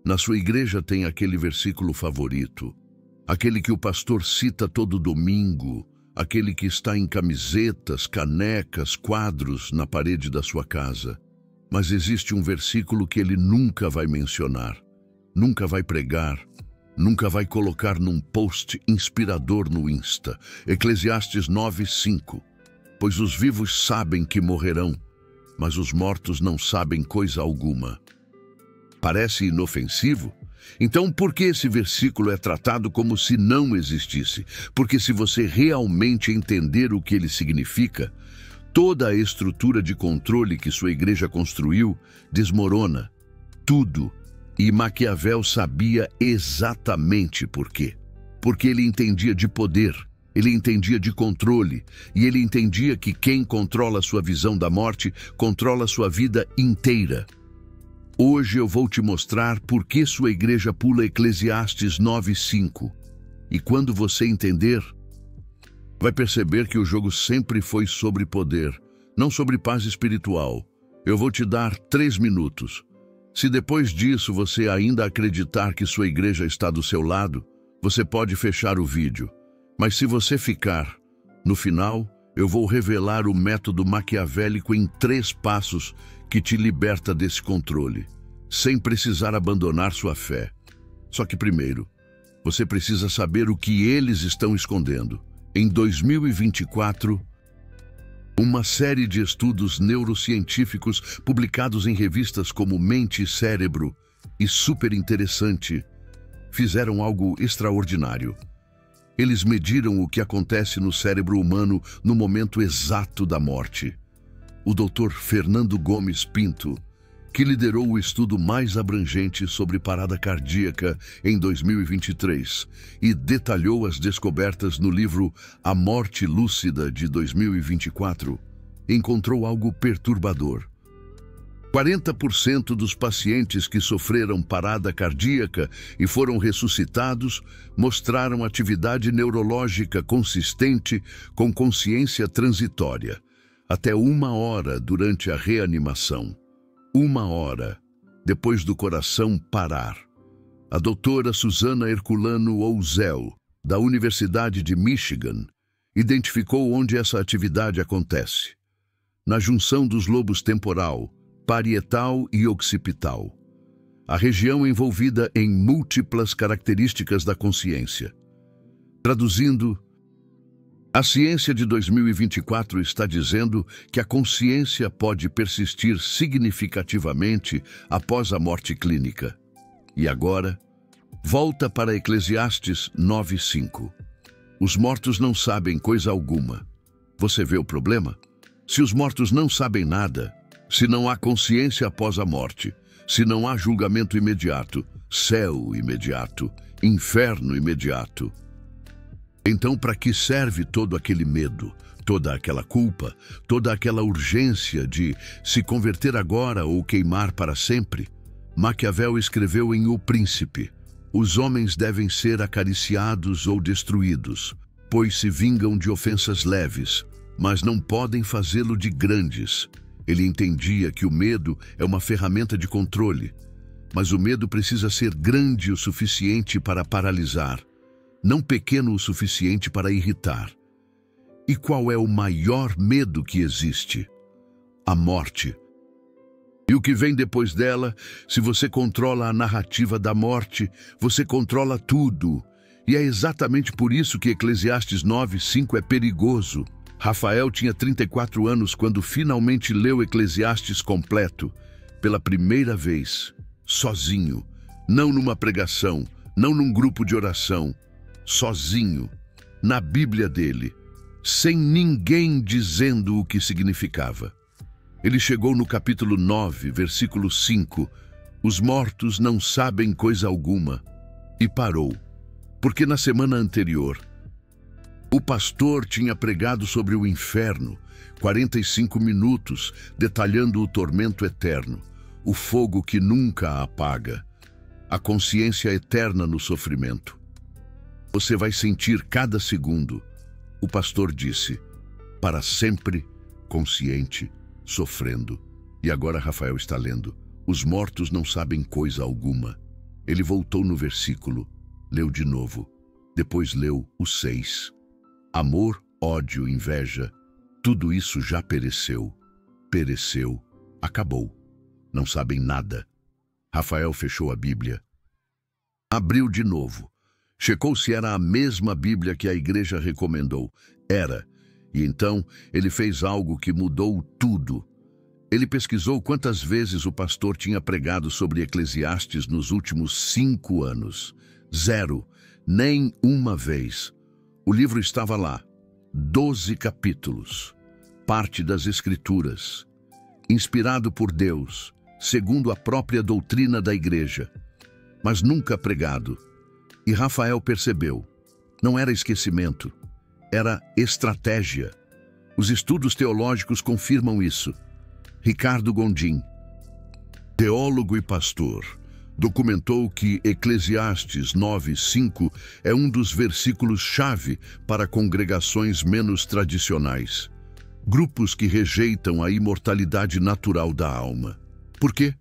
Na sua igreja tem aquele versículo favorito, aquele que o pastor cita todo domingo, aquele que está em camisetas, canecas, quadros na parede da sua casa. Mas existe um versículo que ele nunca vai mencionar, nunca vai pregar, nunca vai colocar num post inspirador no Insta. Eclesiastes 9:5. Pois os vivos sabem que morrerão, mas os mortos não sabem coisa alguma. Parece inofensivo? Então, por que esse versículo é tratado como se não existisse? Porque se você realmente entender o que ele significa, toda a estrutura de controle que sua igreja construiu desmorona. Tudo. E Maquiavel sabia exatamente por quê. Porque ele entendia de poder, ele entendia de controle, e ele entendia que quem controla sua visão da morte, controla sua vida inteira. Hoje eu vou te mostrar por que sua igreja pula Eclesiastes 9:5. E quando você entender, vai perceber que o jogo sempre foi sobre poder, não sobre paz espiritual. Eu vou te dar 3 minutos. Se depois disso você ainda acreditar que sua igreja está do seu lado, você pode fechar o vídeo. Mas se você ficar, no final, eu vou revelar o método maquiavélico em 3 passos que te liberta desse controle, sem precisar abandonar sua fé. Só que primeiro, você precisa saber o que eles estão escondendo. Em 2024, uma série de estudos neurocientíficos publicados em revistas como Mente e Cérebro e Super Interessante fizeram algo extraordinário. Eles mediram o que acontece no cérebro humano no momento exato da morte. O Dr. Fernando Gomes Pinto, que liderou o estudo mais abrangente sobre parada cardíaca em 2023 e detalhou as descobertas no livro A Morte Lúcida de 2024, encontrou algo perturbador. 40% dos pacientes que sofreram parada cardíaca e foram ressuscitados mostraram atividade neurológica consistente com consciência transitória, até 1 hora durante a reanimação. 1 hora depois do coração parar. A doutora Susana Herculano Ouzel, da Universidade de Michigan, identificou onde essa atividade acontece: na junção dos lobos temporal, parietal e occipital, a região envolvida em múltiplas características da consciência. Traduzindo, a ciência de 2024 está dizendo que a consciência pode persistir significativamente após a morte clínica. E agora, volta para Eclesiastes 9:5. Os mortos não sabem coisa alguma. Você vê o problema? Se os mortos não sabem nada, se não há consciência após a morte, se não há julgamento imediato, céu imediato, inferno imediato, então para que serve todo aquele medo, toda aquela culpa, toda aquela urgência de se converter agora ou queimar para sempre? Maquiavel escreveu em O Príncipe: os homens devem ser acariciados ou destruídos, pois se vingam de ofensas leves, mas não podem fazê-lo de grandes. Ele entendia que o medo é uma ferramenta de controle, mas o medo precisa ser grande o suficiente para paralisar, não pequeno o suficiente para irritar. E qual é o maior medo que existe? A morte. E o que vem depois dela? Se você controla a narrativa da morte, você controla tudo. E é exatamente por isso que Eclesiastes 9:5 é perigoso. Rafael tinha 34 anos quando finalmente leu Eclesiastes completo, pela primeira vez, sozinho, não numa pregação, não num grupo de oração, sozinho, na Bíblia dele, sem ninguém dizendo o que significava. Ele chegou no capítulo 9, versículo 5, os mortos não sabem coisa alguma, e parou, porque na semana anterior, o pastor tinha pregado sobre o inferno, 45 minutos, detalhando o tormento eterno, o fogo que nunca apaga, a consciência eterna no sofrimento. Você vai sentir cada segundo, o pastor disse, para sempre, consciente, sofrendo. E agora Rafael está lendo, os mortos não sabem coisa alguma. Ele voltou no versículo, leu de novo, depois leu o 6. Amor, ódio, inveja, tudo isso já pereceu. Pereceu, acabou. Não sabem nada. Rafael fechou a Bíblia. Abriu de novo. Checou se era a mesma Bíblia que a igreja recomendou. Era. E então ele fez algo que mudou tudo. Ele pesquisou quantas vezes o pastor tinha pregado sobre Eclesiastes nos últimos 5 anos. 0. Nem uma vez. O livro estava lá. 12 capítulos. Parte das Escrituras. Inspirado por Deus, segundo a própria doutrina da igreja, mas nunca pregado. E Rafael percebeu. Não era esquecimento, era estratégia. Os estudos teológicos confirmam isso. Ricardo Gondim, teólogo e pastor, documentou que Eclesiastes 9:5 é um dos versículos-chave para congregações menos tradicionais. Grupos que rejeitam a imortalidade natural da alma. Por quê?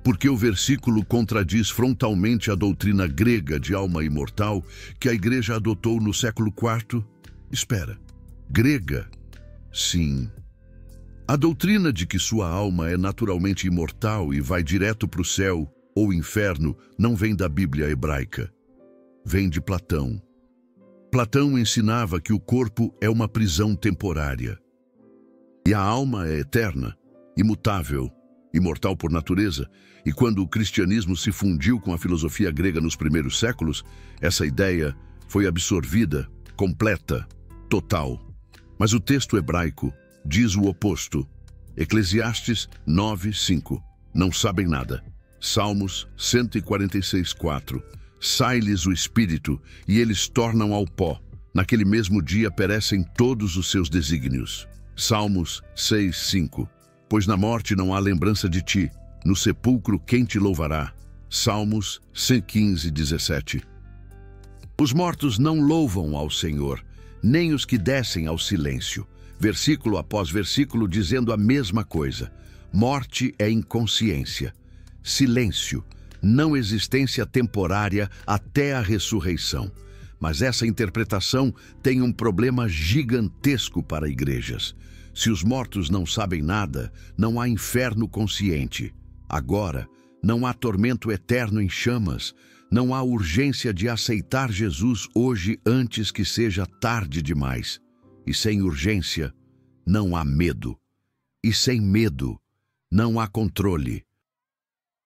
Porque o versículo contradiz frontalmente a doutrina grega de alma imortal que a igreja adotou no século IV. Espera, grega? Sim. A doutrina de que sua alma é naturalmente imortal e vai direto para o céu ou inferno não vem da Bíblia hebraica. Vem de Platão. Platão ensinava que o corpo é uma prisão temporária. E a alma é eterna, imutável, imortal por natureza, e quando o cristianismo se fundiu com a filosofia grega nos primeiros séculos, essa ideia foi absorvida, completa, total. Mas o texto hebraico diz o oposto. Eclesiastes 9:5. Não sabem nada. Salmos 146:4. Sai-lhes o espírito e eles tornam ao pó. Naquele mesmo dia perecem todos os seus desígnios. Salmos 6:5. Pois na morte não há lembrança de ti, no sepulcro quem te louvará? Salmos 115:17. Os mortos não louvam ao Senhor, nem os que descem ao silêncio. Versículo após versículo dizendo a mesma coisa. Morte é inconsciência. Silêncio, não existência temporária até a ressurreição. Mas essa interpretação tem um problema gigantesco para igrejas. Se os mortos não sabem nada, não há inferno consciente. Agora, não há tormento eterno em chamas. Não há urgência de aceitar Jesus hoje antes que seja tarde demais. E sem urgência, não há medo. E sem medo, não há controle.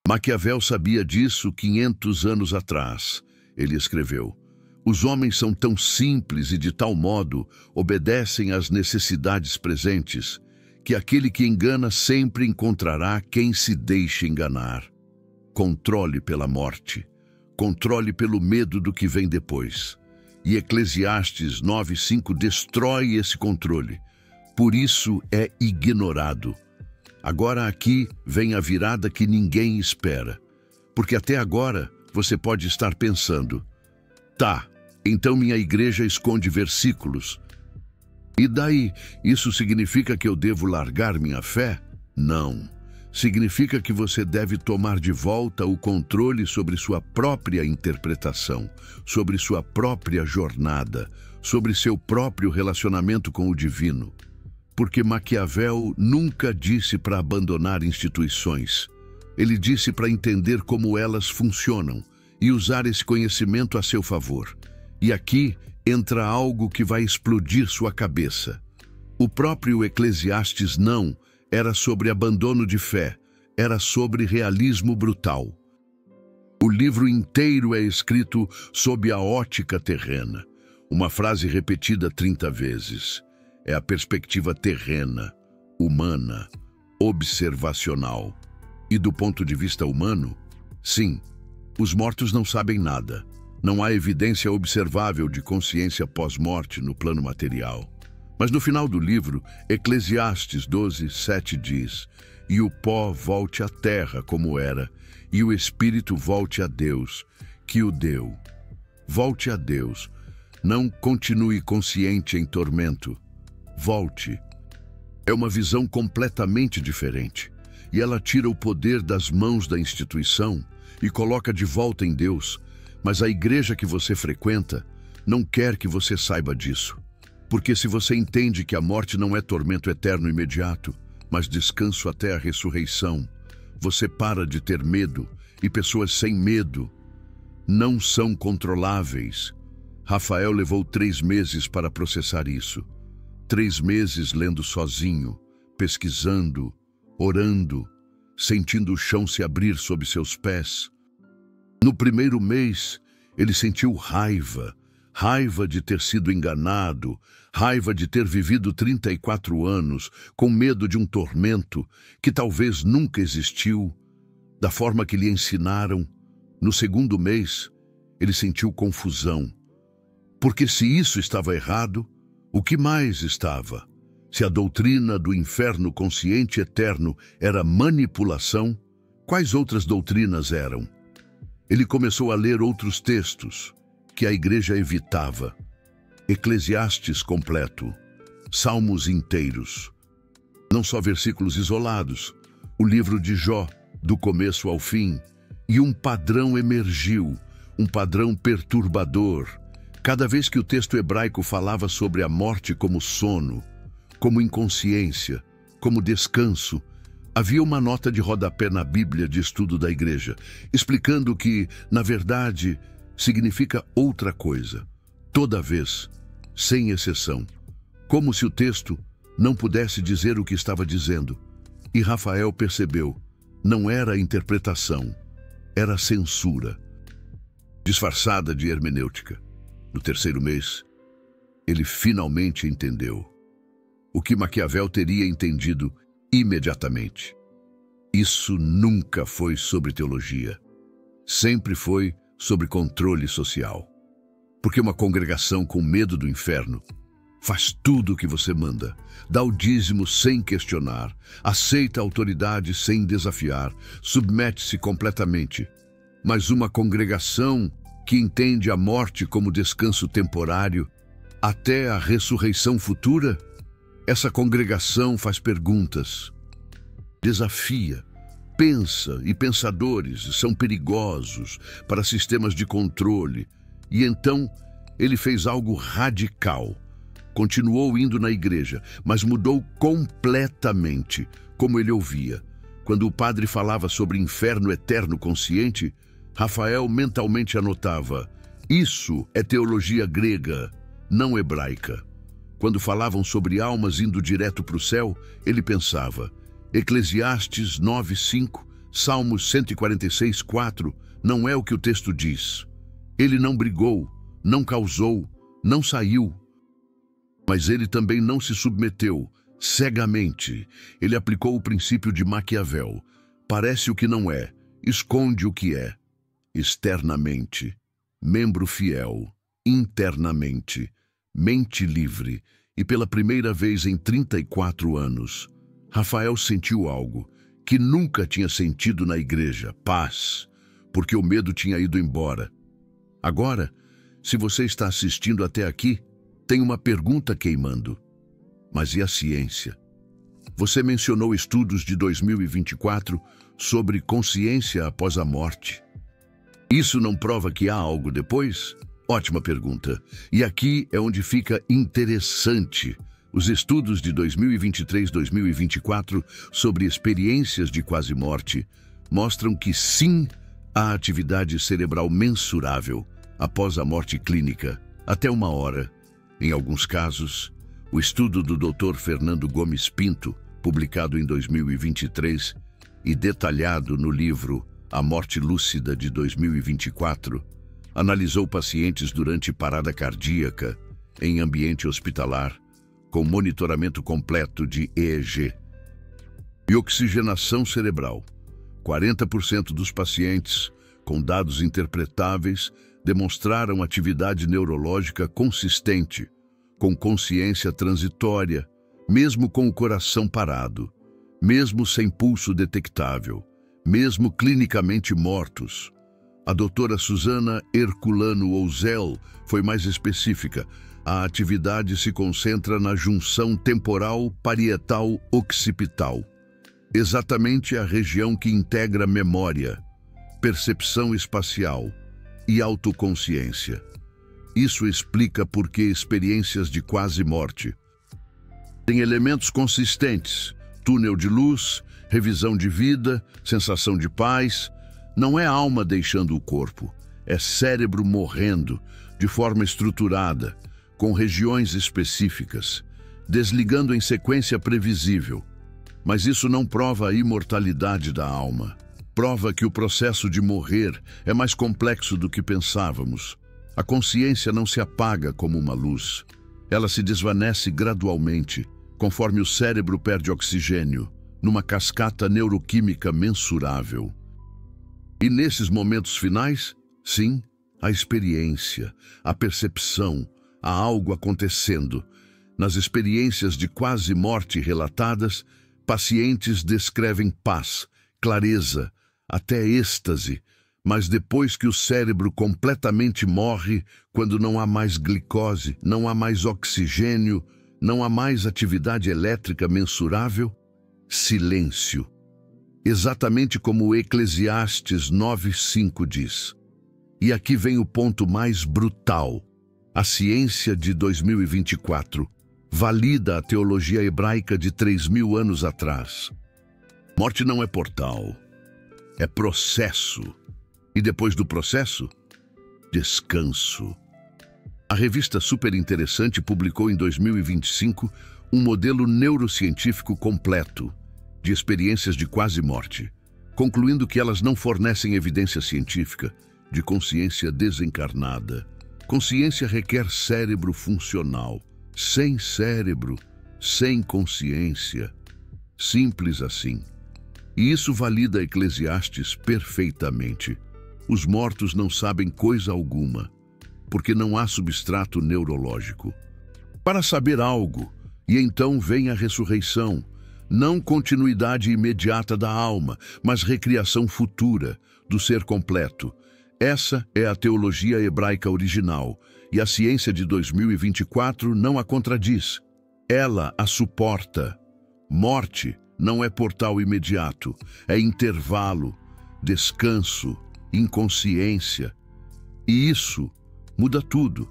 Maquiavel sabia disso 500 anos atrás. Ele escreveu: os homens são tão simples e de tal modo obedecem às necessidades presentes, que aquele que engana sempre encontrará quem se deixe enganar. Controle pela morte, controle pelo medo do que vem depois. E Eclesiastes 9:5 destrói esse controle. Por isso é ignorado. Agora aqui vem a virada que ninguém espera. Porque até agora você pode estar pensando: tá, então minha igreja esconde versículos. E daí, isso significa que eu devo largar minha fé? Não. Significa que você deve tomar de volta o controle sobre sua própria interpretação, sobre sua própria jornada, sobre seu próprio relacionamento com o divino. Porque Maquiavel nunca disse para abandonar instituições. Ele disse para entender como elas funcionam e usar esse conhecimento a seu favor. E aqui entra algo que vai explodir sua cabeça. O próprio Eclesiastes não era sobre abandono de fé, era sobre realismo brutal. O livro inteiro é escrito sob a ótica terrena, uma frase repetida 30 vezes. É a perspectiva terrena, humana, observacional. E do ponto de vista humano, sim, os mortos não sabem nada. Não há evidência observável de consciência pós-morte no plano material. Mas no final do livro, Eclesiastes 12:7 diz: e o pó volte à terra como era, e o espírito volte a Deus, que o deu. Volte a Deus. Não continue consciente em tormento. Volte. É uma visão completamente diferente. E ela tira o poder das mãos da instituição e coloca de volta em Deus, mas a igreja que você frequenta não quer que você saiba disso. Porque se você entende que a morte não é tormento eterno imediato, mas descanso até a ressurreição, você para de ter medo, e pessoas sem medo não são controláveis. Rafael levou 3 meses para processar isso. 3 meses lendo sozinho, pesquisando, orando, sentindo o chão se abrir sob seus pés. No primeiro mês, ele sentiu raiva de ter sido enganado, raiva de ter vivido 34 anos, com medo de um tormento que talvez nunca existiu, da forma que lhe ensinaram. No segundo mês, ele sentiu confusão. Porque se isso estava errado, o que mais estava? Se a doutrina do inferno consciente eterno era manipulação, quais outras doutrinas eram? Ele começou a ler outros textos que a igreja evitava. Eclesiastes completo, Salmos inteiros, não só versículos isolados, o livro de Jó, do começo ao fim, e um padrão emergiu, um padrão perturbador. Cada vez que o texto hebraico falava sobre a morte como sono, como inconsciência, como descanso, havia uma nota de rodapé na Bíblia de estudo da igreja, explicando que, na verdade, significa outra coisa, toda vez, sem exceção, como se o texto não pudesse dizer o que estava dizendo. E Rafael percebeu, não era interpretação, era censura, disfarçada de hermenêutica. No terceiro mês, ele finalmente entendeu o que Maquiavel teria entendido imediatamente. Isso nunca foi sobre teologia. Sempre foi sobre controle social. Porque uma congregação com medo do inferno faz tudo o que você manda, dá o dízimo sem questionar, aceita a autoridade sem desafiar, submete-se completamente. Mas uma congregação que entende a morte como descanso temporário até a ressurreição futura, essa congregação faz perguntas, desafia, pensa, e pensadores são perigosos para sistemas de controle. E então ele fez algo radical. Continuou indo na igreja, mas mudou completamente como ele ouvia. Quando o padre falava sobre inferno eterno consciente, Rafael mentalmente anotava: isso é teologia grega, não hebraica. Quando falavam sobre almas indo direto para o céu, ele pensava: Eclesiastes 9:5, Salmos 146:4, não é o que o texto diz. Ele não brigou, não causou, não saiu. Mas ele também não se submeteu cegamente. Ele aplicou o princípio de Maquiavel. Parece o que não é, esconde o que é. Externamente, membro fiel, internamente, mente livre. E pela primeira vez em 34 anos, Rafael sentiu algo que nunca tinha sentido na igreja: paz, porque o medo tinha ido embora. Agora, se você está assistindo até aqui, tem uma pergunta queimando. Mas e a ciência? Você mencionou estudos de 2024 sobre consciência após a morte. Isso não prova que há algo depois? Ótima pergunta. E aqui é onde fica interessante. Os estudos de 2023-2024 sobre experiências de quase morte mostram que sim, há atividade cerebral mensurável após a morte clínica, até 1 hora. Em alguns casos, o estudo do Dr. Fernando Gomes Pinto, publicado em 2023 e detalhado no livro A Morte Lúcida de 2024, analisou pacientes durante parada cardíaca em ambiente hospitalar, com monitoramento completo de EEG e oxigenação cerebral. 40% dos pacientes, com dados interpretáveis, demonstraram atividade neurológica consistente, com consciência transitória, mesmo com o coração parado, mesmo sem pulso detectável, mesmo clinicamente mortos. A doutora Susana Herculano Ouzel foi mais específica. A atividade se concentra na junção temporal parietal occipital, exatamente a região que integra memória, percepção espacial e autoconsciência. Isso explica por que experiências de quase morte têm elementos consistentes: túnel de luz, revisão de vida, sensação de paz. Não é alma deixando o corpo, é cérebro morrendo de forma estruturada, com regiões específicas, desligando em sequência previsível. Mas isso não prova a imortalidade da alma. Prova que o processo de morrer é mais complexo do que pensávamos. A consciência não se apaga como uma luz. Ela se desvanece gradualmente, conforme o cérebro perde oxigênio, numa cascata neuroquímica mensurável. E nesses momentos finais, sim, a experiência, a percepção, há algo acontecendo. Nas experiências de quase morte relatadas, pacientes descrevem paz, clareza, até êxtase, mas depois que o cérebro completamente morre, quando não há mais glicose, não há mais oxigênio, não há mais atividade elétrica mensurável, silêncio. Exatamente como o Eclesiastes 9:5 diz. E aqui vem o ponto mais brutal. A ciência de 2024 valida a teologia hebraica de 3.000 anos atrás. Morte não é portal, é processo. E depois do processo, descanso. A revista Super Interessante publicou em 2025 um modelo neurocientífico completo de experiências de quase morte, concluindo que elas não fornecem evidência científica de consciência desencarnada. Consciência requer cérebro funcional. Sem cérebro, sem consciência. Simples assim. E isso valida Eclesiastes perfeitamente. Os mortos não sabem coisa alguma, porque não há substrato neurológico. Para saber algo, e então vem a ressurreição, não continuidade imediata da alma, mas recriação futura do ser completo. Essa é a teologia hebraica original, e a ciência de 2024 não a contradiz. Ela a suporta. Morte não é portal imediato, é intervalo, descanso, inconsciência. E isso muda tudo.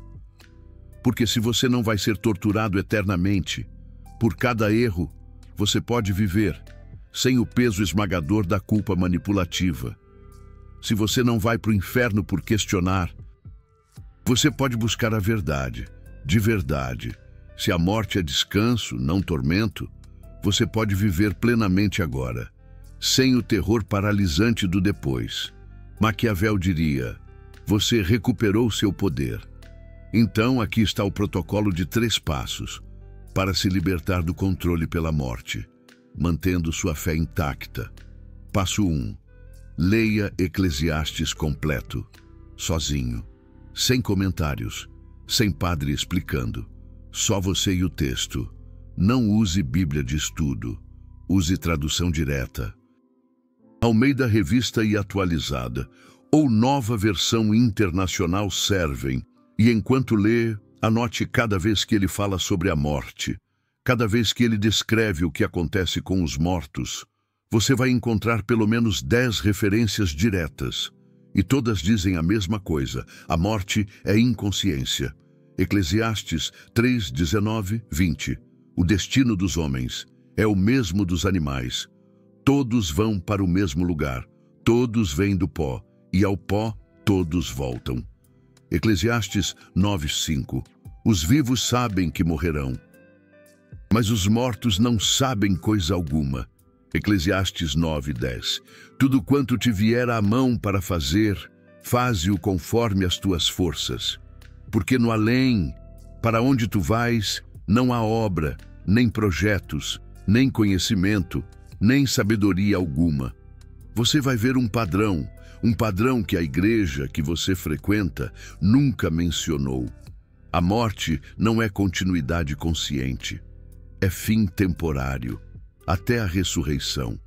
Porque se você não vai ser torturado eternamente, por cada erro, você pode viver sem o peso esmagador da culpa manipulativa. Se você não vai para o inferno por questionar, você pode buscar a verdade, de verdade. Se a morte é descanso, não tormento, você pode viver plenamente agora, sem o terror paralisante do depois. Maquiavel diria: você recuperou seu poder. Então aqui está o protocolo de 3 passos para se libertar do controle pela morte, mantendo sua fé intacta. Passo 1. Leia Eclesiastes completo, sozinho, sem comentários, sem padre explicando. Só você e o texto. Não use Bíblia de estudo. Use tradução direta. Almeida Revista e Atualizada ou Nova Versão Internacional servem. E enquanto lê, anote cada vez que ele fala sobre a morte, cada vez que ele descreve o que acontece com os mortos. Você vai encontrar pelo menos 10 referências diretas. E todas dizem a mesma coisa: a morte é inconsciência. Eclesiastes 3, 19, 20. O destino dos homens é o mesmo dos animais. Todos vão para o mesmo lugar. Todos vêm do pó, e ao pó todos voltam. Eclesiastes 9, 5. Os vivos sabem que morrerão, mas os mortos não sabem coisa alguma. Eclesiastes 9, 10. Tudo quanto te vier à mão para fazer, faze-o conforme as tuas forças. Porque no além, para onde tu vais, não há obra, nem projetos, nem conhecimento, nem sabedoria alguma. Você vai ver um padrão que a igreja que você frequenta nunca mencionou. A morte não é continuidade consciente, é fim temporário, até a ressurreição.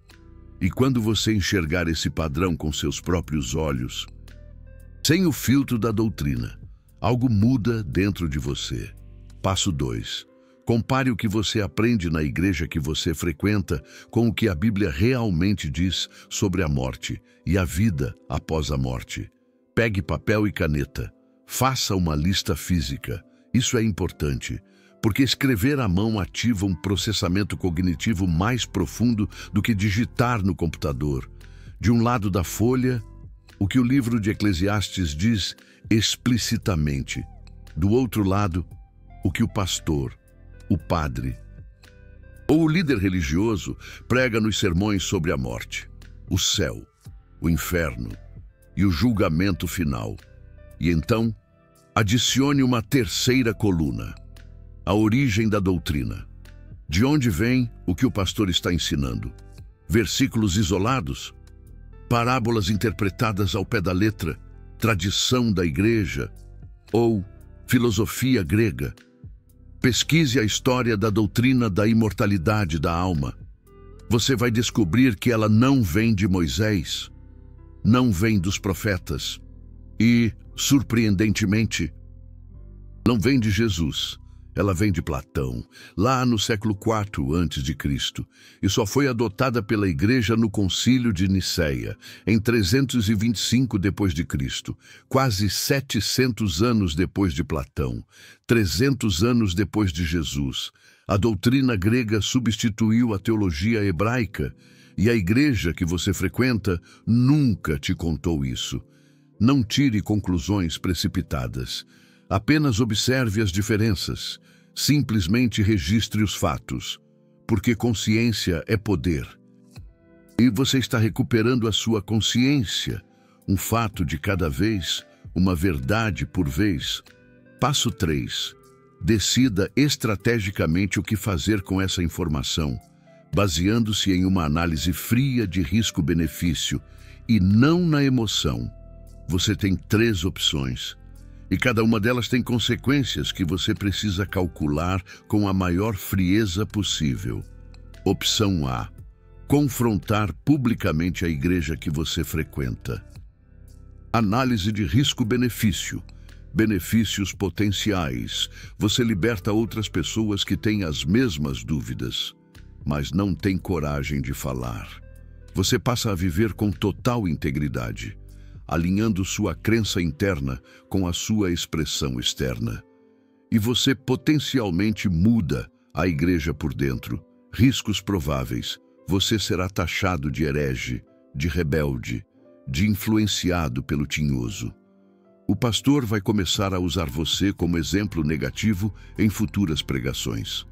E quando você enxergar esse padrão com seus próprios olhos, sem o filtro da doutrina, algo muda dentro de você. Passo 2. Compare o que você aprende na igreja que você frequenta com o que a Bíblia realmente diz sobre a morte e a vida após a morte. Pegue papel e caneta. Faça uma lista física. Isso é importante, porque escrever à mão ativa um processamento cognitivo mais profundo do que digitar no computador. De um lado da folha, o que o livro de Eclesiastes diz explicitamente. Do outro lado, o que o pastor, o padre ou o líder religioso prega nos sermões sobre a morte, o céu, o inferno e o julgamento final. E então, adicione uma terceira coluna, a origem da doutrina. De onde vem o que o pastor está ensinando? Versículos isolados? Parábolas interpretadas ao pé da letra? Tradição da igreja? Ou filosofia grega? Pesquise a história da doutrina da imortalidade da alma. Você vai descobrir que ela não vem de Moisés, não vem dos profetas e, surpreendentemente, não vem de Jesus. Ela vem de Platão, lá no século IV a.C., e só foi adotada pela Igreja no Concílio de Nicéia, em 325 d.C., quase 700 anos depois de Platão, 300 anos depois de Jesus. A doutrina grega substituiu a teologia hebraica, e a igreja que você frequenta nunca te contou isso. Não tire conclusões precipitadas. Apenas observe as diferenças. Simplesmente registre os fatos, porque consciência é poder. E você está recuperando a sua consciência, um fato de cada vez, uma verdade por vez. Passo 3. Decida estrategicamente o que fazer com essa informação, baseando-se em uma análise fria de risco-benefício e não na emoção. Você tem 3 opções. E cada uma delas tem consequências que você precisa calcular com a maior frieza possível. Opção A: confrontar publicamente a igreja que você frequenta. Análise de risco-benefício. Benefícios potenciais. Você liberta outras pessoas que têm as mesmas dúvidas, mas não têm coragem de falar. Você passa a viver com total integridade, alinhando sua crença interna com a sua expressão externa. E você potencialmente muda a igreja por dentro. Riscos prováveis. Você será taxado de herege, de rebelde, de influenciado pelo tinhoso. O pastor vai começar a usar você como exemplo negativo em futuras pregações.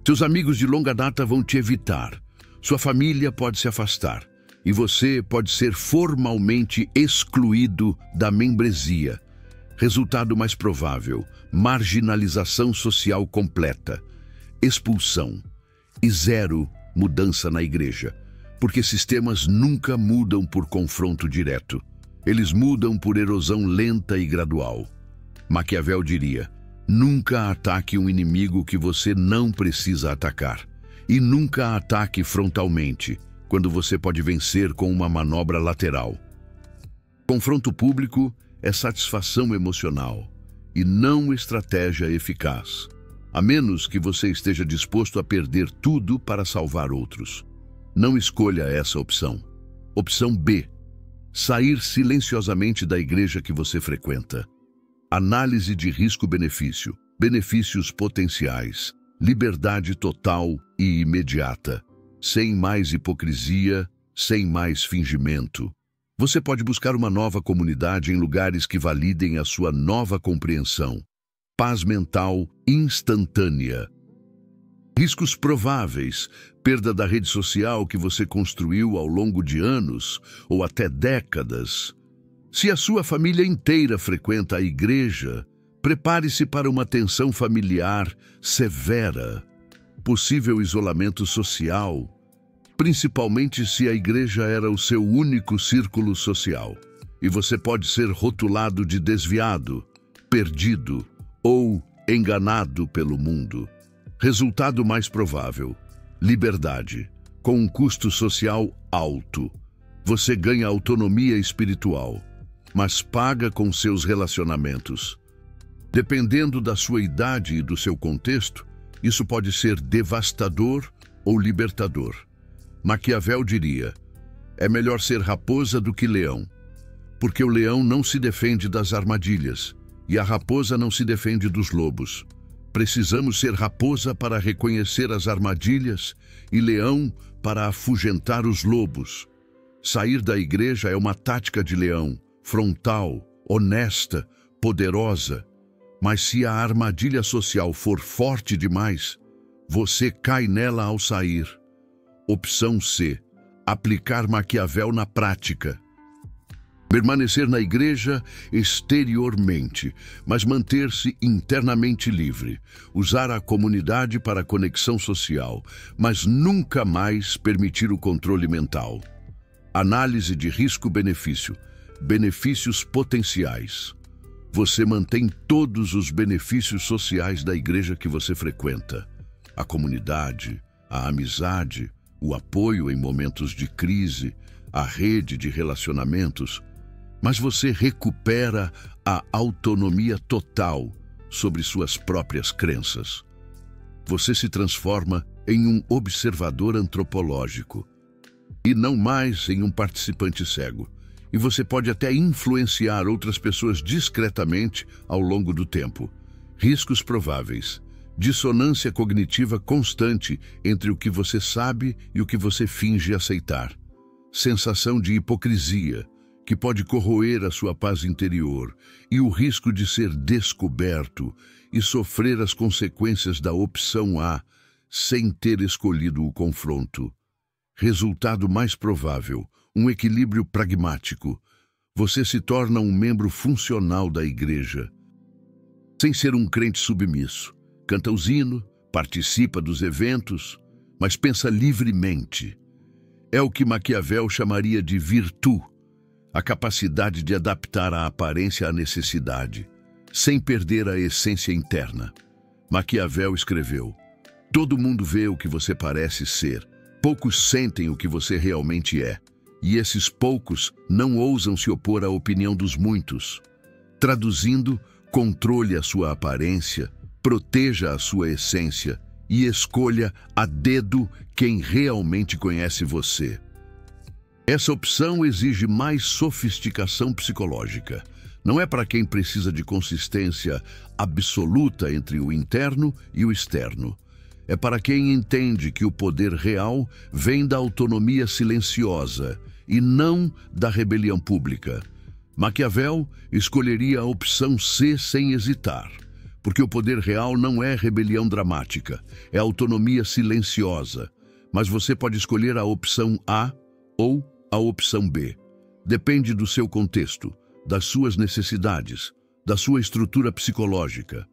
Seus amigos de longa data vão te evitar. Sua família pode se afastar. E você pode ser formalmente excluído da membresia. Resultado mais provável: marginalização social completa, expulsão e 0 mudança na igreja. Porque sistemas nunca mudam por confronto direto. Eles mudam por erosão lenta e gradual. Maquiavel diria: nunca ataque um inimigo que você não precisa atacar. E nunca ataque frontalmente, quando você pode vencer com uma manobra lateral. Confronto público é satisfação emocional e não estratégia eficaz, a menos que você esteja disposto a perder tudo para salvar outros. Não escolha essa opção. Opção B: sair silenciosamente da igreja que você frequenta. Análise de risco-benefício. Benefícios potenciais. Liberdade total e imediata. Sem mais hipocrisia, sem mais fingimento. Você pode buscar uma nova comunidade em lugares que validem a sua nova compreensão. Paz mental instantânea. Riscos prováveis: perda da rede social que você construiu ao longo de anos ou até décadas. Se a sua família inteira frequenta a igreja, prepare-se para uma tensão familiar severa. Possível isolamento social, principalmente se a igreja era o seu único círculo social. E você pode ser rotulado de desviado, perdido ou enganado pelo mundo. Resultado mais provável: liberdade, com um custo social alto. Você ganha autonomia espiritual, mas paga com seus relacionamentos. Dependendo da sua idade e do seu contexto, Isso pode ser devastador ou libertador. Maquiavel diria: é melhor ser raposa do que leão, porque o leão não se defende das armadilhas e a raposa não se defende dos lobos. Precisamos ser raposa para reconhecer as armadilhas e leão para afugentar os lobos. Sair da igreja é uma tática de leão, frontal, honesta, poderosa. Mas se a armadilha social for forte demais, você cai nela ao sair. Opção C: aplicar Maquiavel na prática. Permanecer na igreja exteriormente, mas manter-se internamente livre. Usar a comunidade para a conexão social, mas nunca mais permitir o controle mental. Análise de risco-benefício. Benefícios potenciais. Você mantém todos os benefícios sociais da igreja que você frequenta. A comunidade, a amizade, o apoio em momentos de crise, a rede de relacionamentos, mas você recupera a autonomia total sobre suas próprias crenças. Você se transforma em um observador antropológico e não mais em um participante cego. E você pode até influenciar outras pessoas discretamente ao longo do tempo. Riscos prováveis. Dissonância cognitiva constante entre o que você sabe e o que você finge aceitar. Sensação de hipocrisia, que pode corroer a sua paz interior, e o risco de ser descoberto e sofrer as consequências da opção A sem ter escolhido o confronto. Resultado mais provável: um equilíbrio pragmático. Você se torna um membro funcional da igreja, sem ser um crente submisso. Canta os hinos, participa dos eventos, mas pensa livremente. É o que Maquiavel chamaria de virtude, a capacidade de adaptar a aparência à necessidade, sem perder a essência interna. Maquiavel escreveu: todo mundo vê o que você parece ser, poucos sentem o que você realmente é. E esses poucos não ousam se opor à opinião dos muitos. Traduzindo, controle a sua aparência, proteja a sua essência e escolha a dedo quem realmente conhece você. Essa opção exige mais sofisticação psicológica. Não é para quem precisa de consistência absoluta entre o interno e o externo. É para quem entende que o poder real vem da autonomia silenciosa e não da rebelião pública. Maquiavel escolheria a opção C sem hesitar, porque o poder real não é rebelião dramática, é autonomia silenciosa. Mas você pode escolher a opção A ou a opção B. Depende do seu contexto, das suas necessidades, da sua estrutura psicológica,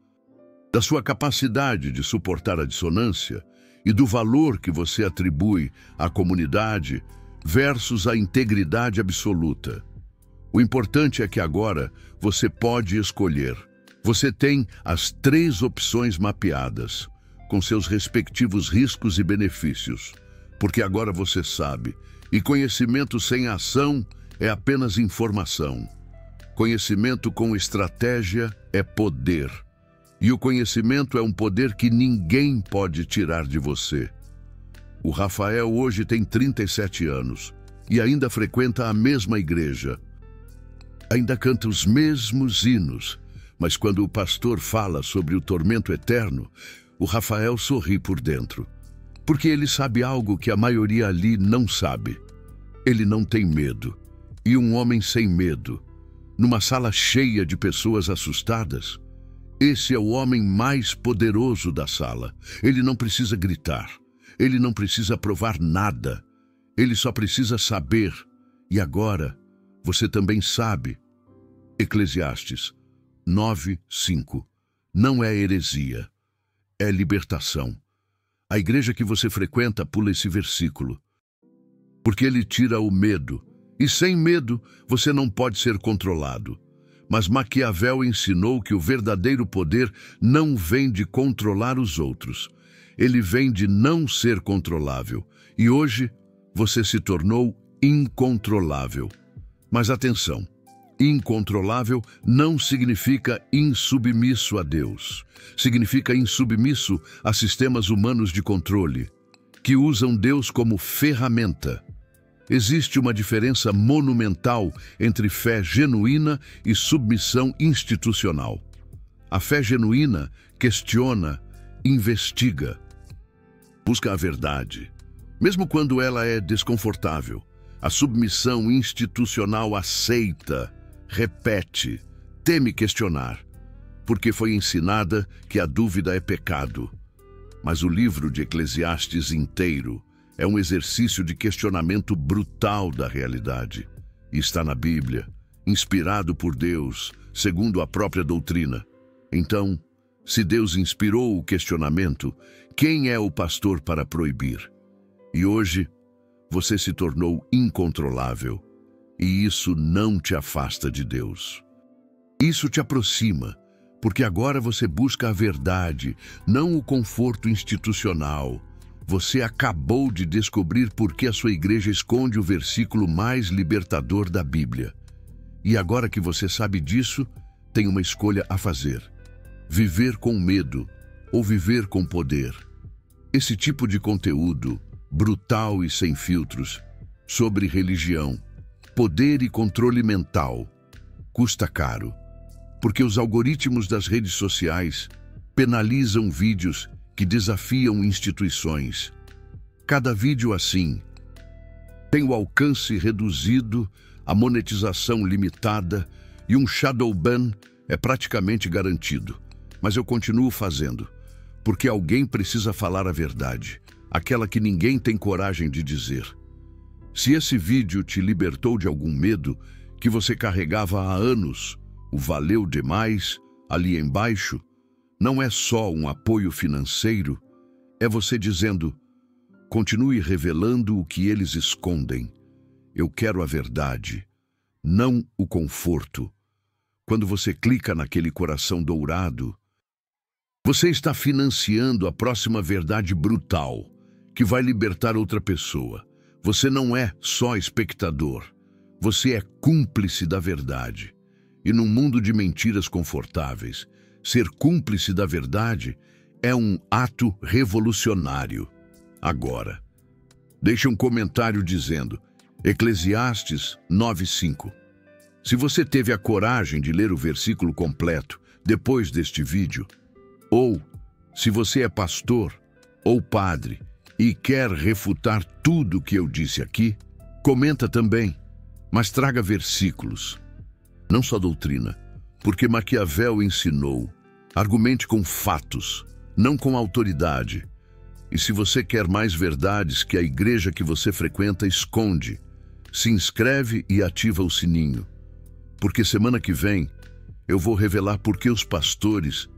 da sua capacidade de suportar a dissonância e do valor que você atribui à comunidade versus a integridade absoluta. O importante é que agora você pode escolher. Você tem as 3 opções mapeadas, com seus respectivos riscos e benefícios, porque agora você sabe, e conhecimento sem ação é apenas informação. Conhecimento com estratégia é poder. E o conhecimento é um poder que ninguém pode tirar de você. O Rafael hoje tem 37 anos e ainda frequenta a mesma igreja. Ainda canta os mesmos hinos, mas quando o pastor fala sobre o tormento eterno, o Rafael sorri por dentro, porque ele sabe algo que a maioria ali não sabe. Ele não tem medo. E um homem sem medo, numa sala cheia de pessoas assustadas, esse é o homem mais poderoso da sala. Ele não precisa gritar. Ele não precisa provar nada. Ele só precisa saber. E agora, você também sabe. Eclesiastes 9:5. Não é heresia, é libertação. A igreja que você frequenta pula esse versículo, porque ele tira o medo. E sem medo, você não pode ser controlado. Mas Maquiavel ensinou que o verdadeiro poder não vem de controlar os outros. Ele vem de não ser controlável. E hoje, você se tornou incontrolável. Mas atenção, Incontrolável não significa insubmisso a Deus. Significa insubmisso a sistemas humanos de controle, que usam Deus como ferramenta. Existe uma diferença monumental entre fé genuína e submissão institucional. A fé genuína questiona, investiga, busca a verdade, mesmo quando ela é desconfortável. A submissão institucional aceita, repete, teme questionar, porque foi ensinada que a dúvida é pecado. Mas o livro de Eclesiastes inteiro é um exercício de questionamento brutal da realidade. E está na Bíblia, inspirado por Deus, segundo a própria doutrina. Então, se Deus inspirou o questionamento, quem é o pastor para proibir? E hoje, você se tornou incontrolável. E isso não te afasta de Deus. Isso te aproxima, porque agora você busca a verdade, não o conforto institucional. Você acabou de descobrir por que a sua igreja esconde o versículo mais libertador da Bíblia. E agora que você sabe disso, tem uma escolha a fazer: viver com medo ou viver com poder. Esse tipo de conteúdo, brutal e sem filtros, sobre religião, poder e controle mental, custa caro, porque os algoritmos das redes sociais penalizam vídeos que desafiam instituições. Cada vídeo assim tem o alcance reduzido, a monetização limitada e um shadow ban é praticamente garantido. Mas eu continuo fazendo, porque alguém precisa falar a verdade, aquela que ninguém tem coragem de dizer. Se esse vídeo te libertou de algum medo que você carregava há anos, o valeu demais, ali embaixo, não é só um apoio financeiro, é você dizendo: continue revelando o que eles escondem. Eu quero a verdade, não o conforto. Quando você clica naquele coração dourado, você está financiando a próxima verdade brutal, que vai libertar outra pessoa. Você não é só espectador, você é cúmplice da verdade. E num mundo de mentiras confortáveis, ser cúmplice da verdade é um ato revolucionário. Agora, deixe um comentário dizendo Eclesiastes 9:5. Se você teve a coragem de ler o versículo completo depois deste vídeo, ou se você é pastor ou padre e quer refutar tudo que eu disse aqui, comenta também, mas traga versículos, não só doutrina, porque Maquiavel ensinou: argumente com fatos, não com autoridade. E se você quer mais verdades que a igreja que você frequenta esconde, se inscreve e ativa o sininho, porque semana que vem eu vou revelar por que os pastores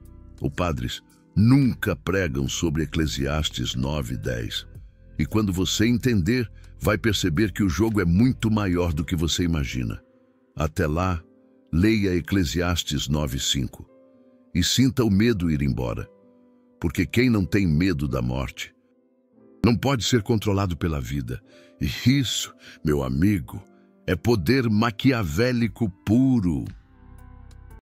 ou padres nunca pregam sobre Eclesiastes 9:10. E quando você entender, vai perceber que o jogo é muito maior do que você imagina. Até lá, leia Eclesiastes 9:5 e sinta o medo ir embora, porque quem não tem medo da morte não pode ser controlado pela vida. E isso, meu amigo, é poder maquiavélico puro.